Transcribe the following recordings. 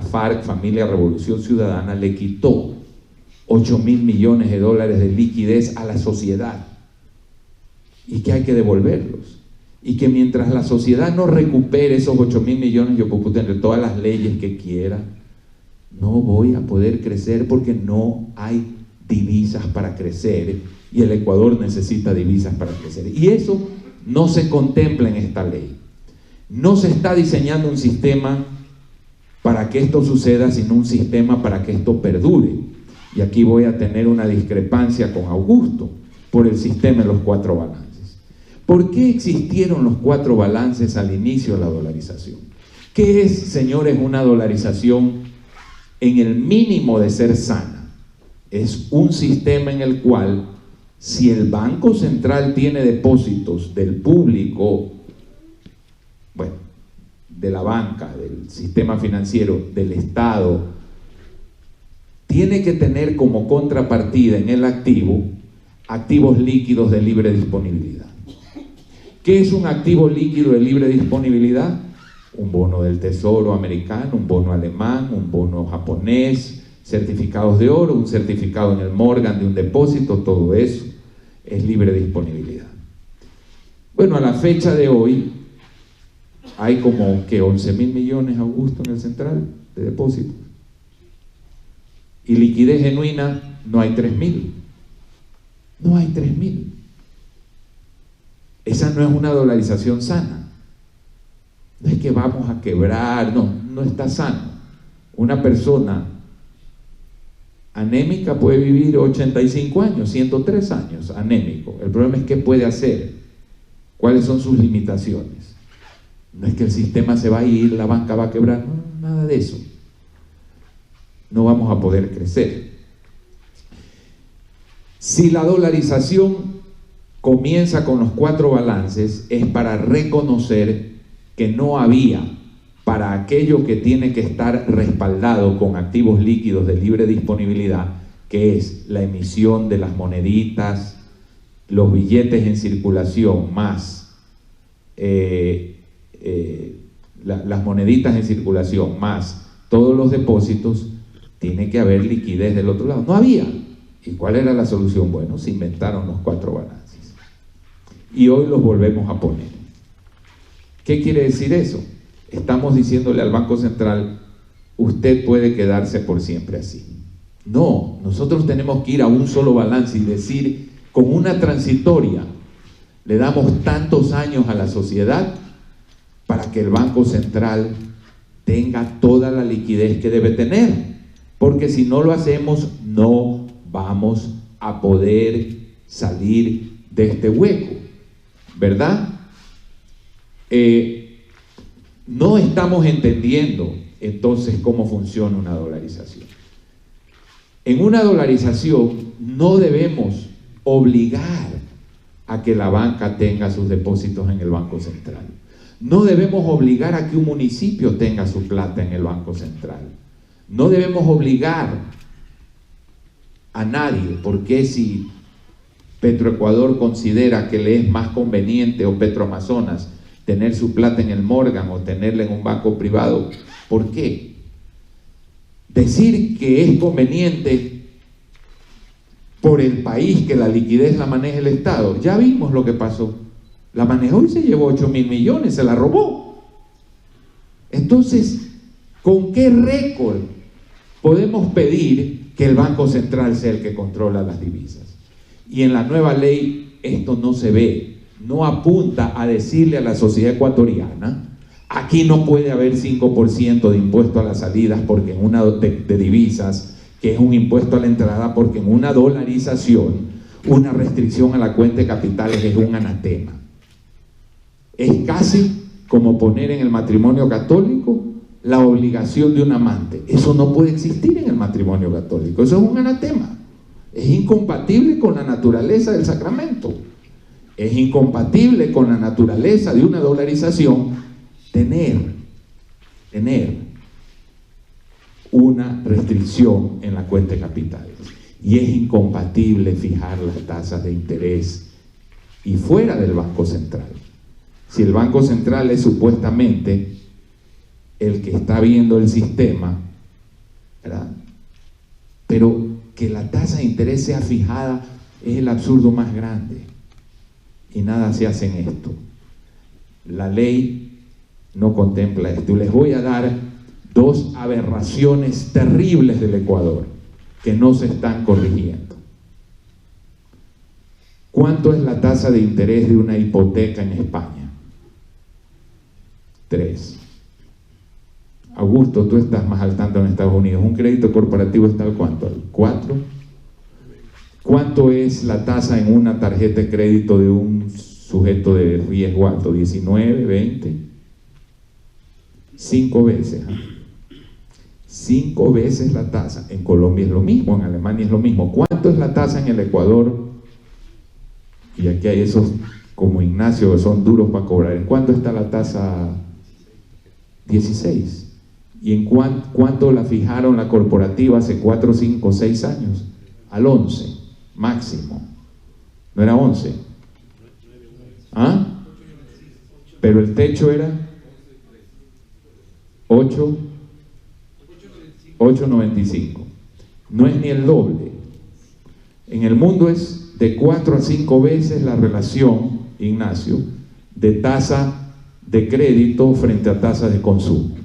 FARC, Familia Revolución Ciudadana, le quitó 8.000 millones de dólares de liquidez a la sociedad y que hay que devolverlos. Y que mientras la sociedad no recupere esos 8.000 millones, yo puedo tener todas las leyes que quiera, no voy a poder crecer porque no hay divisas para crecer y el Ecuador necesita divisas para crecer. Y eso no se contempla en esta ley. No se está diseñando un sistema para que esto suceda, sino un sistema para que esto perdure. Y aquí voy a tener una discrepancia con Augusto por el sistema de los 4 balances. ¿Por qué existieron los 4 balances al inicio de la dolarización? ¿Qué es, señores, una dolarización en el mínimo de ser sana? Es un sistema en el cual, si el Banco Central tiene depósitos del público, bueno, de la banca, del sistema financiero, del Estado, tiene que tener como contrapartida en el activo, activos líquidos de libre disponibilidad. ¿Qué es un activo líquido de libre disponibilidad? Un bono del Tesoro americano, un bono alemán, un bono japonés, certificados de oro, un certificado en el Morgan de un depósito, todo eso es libre disponibilidad. Bueno, a la fecha de hoy hay como que 11.000 millones, Augusto, en el central de depósitos. Y liquidez genuina no hay 3.000. No hay 3.000. Esa no es una dolarización sana. No es que vamos a quebrar, no está sano. Una persona anémica puede vivir 85 años, 103 años, anémico. El problema es qué puede hacer, cuáles son sus limitaciones. No es que el sistema se va a ir, la banca va a quebrar, no, nada de eso. No vamos a poder crecer. Si la dolarización comienza con los 4 balances, es para reconocer que no había, para aquello que tiene que estar respaldado con activos líquidos de libre disponibilidad, que es la emisión de las moneditas, los billetes en circulación, más las moneditas en circulación, más todos los depósitos, tiene que haber liquidez del otro lado. No había. ¿Y cuál era la solución? Bueno, se inventaron los 4 balances. Y hoy los volvemos a poner. ¿Qué quiere decir eso? Estamos diciéndole al Banco Central, usted puede quedarse por siempre así. No, nosotros tenemos que ir a un solo balance y decir, con una transitoria, le damos tantos años a la sociedad para que el Banco Central tenga toda la liquidez que debe tener. Porque si no lo hacemos, no vamos a poder salir de este hueco, ¿verdad? No estamos entendiendo entonces cómo funciona una dolarización. En una dolarización no debemos obligar a que la banca tenga sus depósitos en el Banco Central. No debemos obligar a que un municipio tenga su plata en el Banco Central. No debemos obligar a nadie, porque si Petroecuador considera que le es más conveniente, o Petroamazonas, tener su plata en el Morgan o tenerla en un banco privado, ¿por qué? Decir que es conveniente por el país que la liquidez la maneje el Estado, ya vimos lo que pasó. La manejó y se llevó 8.000 millones, se la robó. Entonces, ¿con qué récord podemos pedir que el Banco Central sea el que controla las divisas? Y en la nueva ley esto no se ve. No apunta a decirle a la sociedad ecuatoriana, aquí no puede haber 5% de impuesto a las salidas porque en una de divisas, que es un impuesto a la entrada, porque en una dolarización una restricción a la cuenta de capitales es un anatema. Es casi como poner en el matrimonio católico la obligación de un amante. Eso no puede existir en el matrimonio católico, eso es un anatema. Es incompatible con la naturaleza del sacramento. Es incompatible con la naturaleza de una dolarización tener una restricción en la cuenta de capitales. Y es incompatible fijar las tasas de interés y fuera del Banco Central. Si el Banco Central es supuestamente el que está viendo el sistema, ¿verdad? Pero que la tasa de interés sea fijada es el absurdo más grande. Y nada se hace en esto. La ley no contempla esto. Y les voy a dar dos aberraciones terribles del Ecuador que no se están corrigiendo. ¿Cuánto es la tasa de interés de una hipoteca en España? 3. Augusto, tú estás más al tanto en Estados Unidos. ¿Un crédito corporativo está al cuánto? ¿Al 4? ¿Cuánto es la tasa en una tarjeta de crédito de un sujeto de riesgo alto? ¿19, 20? 5 veces. 5 veces la tasa. En Colombia es lo mismo, en Alemania es lo mismo. ¿Cuánto es la tasa en el Ecuador? Y aquí hay esos como Ignacio que son duros para cobrar. ¿En cuánto está la tasa? 16. ¿Y en cuánto la fijaron la corporativa hace 4, 5, 6 años? Al 11, máximo. ¿No era 11? ¿Ah? Pero el techo era 8.95. No es ni el doble. En el mundo es de 4 a 5 veces la relación, Ignacio, de tasa de crédito frente a tasa de consumo.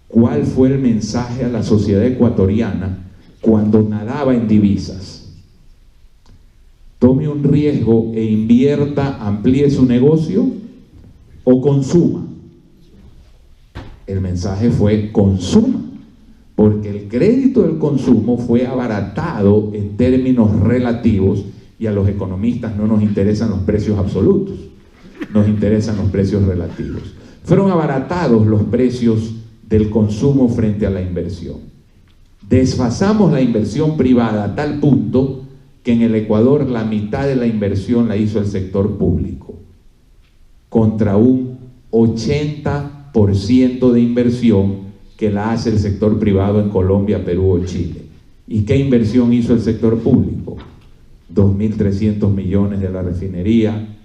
¿Cuál fue el mensaje a la sociedad ecuatoriana cuando nadaba en divisas? Tome un riesgo e invierta, amplíe su negocio o consuma. El mensaje fue consuma, porque el crédito del consumo fue abaratado en términos relativos y a los economistas no nos interesan los precios absolutos, nos interesan los precios relativos. Fueron abaratados los precios del consumo frente a la inversión. Desfasamos la inversión privada a tal punto que en el Ecuador la mitad de la inversión la hizo el sector público, contra un 80% de inversión que la hace el sector privado en Colombia, Perú o Chile. ¿Y qué inversión hizo el sector público? 2.300 millones de la refinería,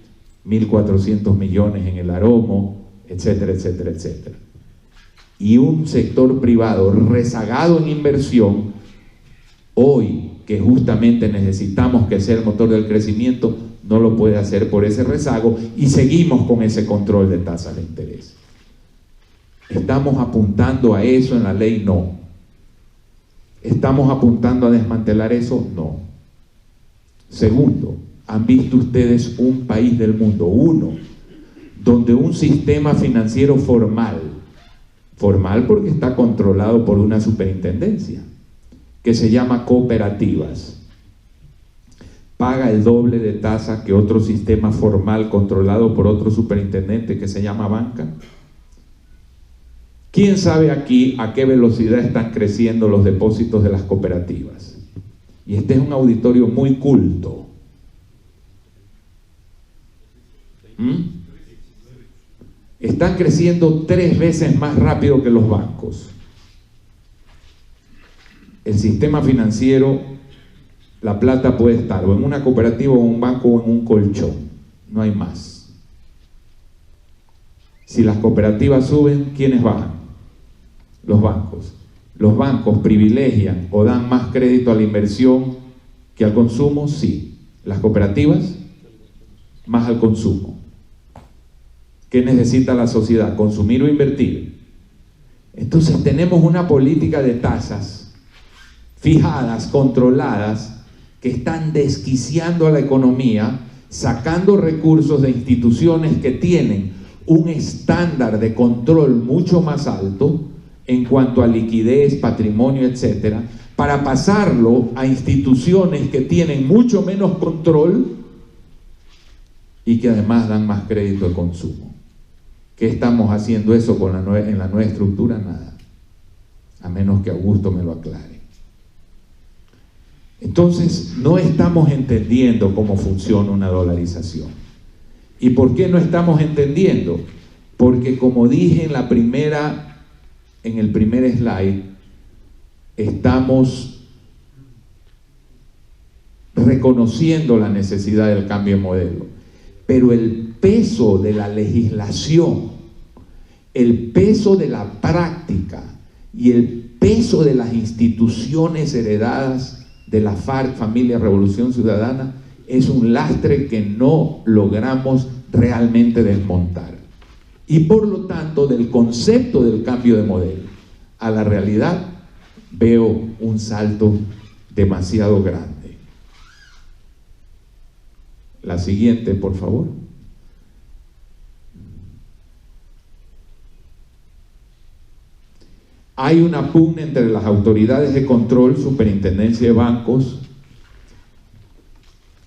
1.400 millones en el Aromo, etcétera, etcétera, etcétera. Y un sector privado rezagado en inversión, hoy que justamente necesitamos que sea el motor del crecimiento, no lo puede hacer por ese rezago y seguimos con ese control de tasas de interés. ¿Estamos apuntando a eso en la ley? No. ¿Estamos apuntando a desmantelar eso? No. Segundo, ¿han visto ustedes un país del mundo, uno, donde un sistema financiero formal porque está controlado por una superintendencia, que se llama cooperativas, paga el doble de tasa que otro sistema formal controlado por otro superintendente que se llama banca? ¿Quién sabe aquí a qué velocidad están creciendo los depósitos de las cooperativas? Y este es un auditorio muy culto. Están creciendo 3 veces más rápido que los bancos. El sistema financiero, la plata puede estar o en una cooperativa o en un banco o en un colchón, no hay más. Si las cooperativas suben, ¿quiénes bajan? Los bancos. ¿Los bancos privilegian o dan más crédito a la inversión que al consumo? Sí. ¿Las cooperativas? Más al consumo. ¿Qué necesita la sociedad? ¿Consumir o invertir? Entonces tenemos una política de tasas fijadas, controladas, que están desquiciando a la economía, sacando recursos de instituciones que tienen un estándar de control mucho más alto en cuanto a liquidez, patrimonio, etcétera, para pasarlo a instituciones que tienen mucho menos control y que además dan más crédito de consumo. ¿Qué estamos haciendo eso con en la nueva estructura? Nada, a menos que Augusto me lo aclare. Entonces, no estamos entendiendo cómo funciona una dolarización. ¿Y por qué no estamos entendiendo? Porque, como dije en el primer slide, estamos reconociendo la necesidad del cambio de modelo, pero el peso de la legislación, el peso de la práctica y el peso de las instituciones heredadas de la FARC, Familia Revolución Ciudadana, es un lastre que no logramos realmente desmontar. Y por lo tanto, del concepto del cambio de modelo a la realidad, veo un salto demasiado grande. La siguiente, por favor. Hay una pugna entre las autoridades de control, Superintendencia de Bancos,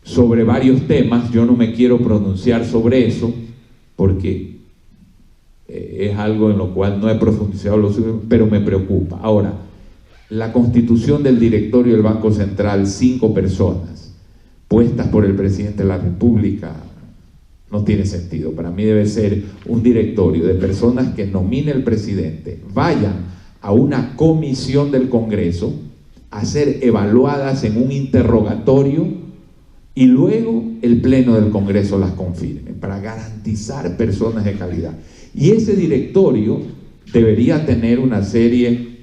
sobre varios temas. Yo no me quiero pronunciar sobre eso porque es algo en lo cual no he profundizado lo suficiente, pero me preocupa. Ahora, la constitución del directorio del Banco Central, 5 personas puestas por el presidente de la República, no tiene sentido. Para mí debe ser un directorio de personas que nomine el presidente, vayan a una comisión del Congreso a ser evaluadas en un interrogatorio y luego el Pleno del Congreso las confirme, para garantizar personas de calidad. Y ese directorio debería tener una serie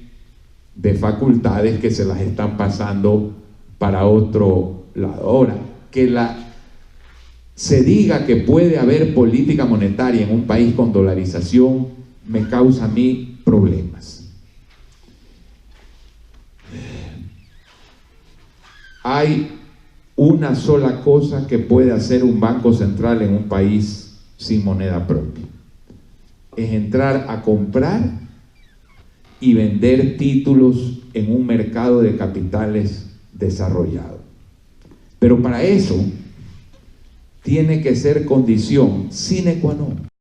de facultades que se las están pasando para otro lado. Ahora, que se diga que puede haber política monetaria en un país con dolarización me causa a mí problemas. Hay una sola cosa que puede hacer un banco central en un país sin moneda propia. Es entrar a comprar y vender títulos en un mercado de capitales desarrollado. Pero para eso tiene que ser condición sine qua non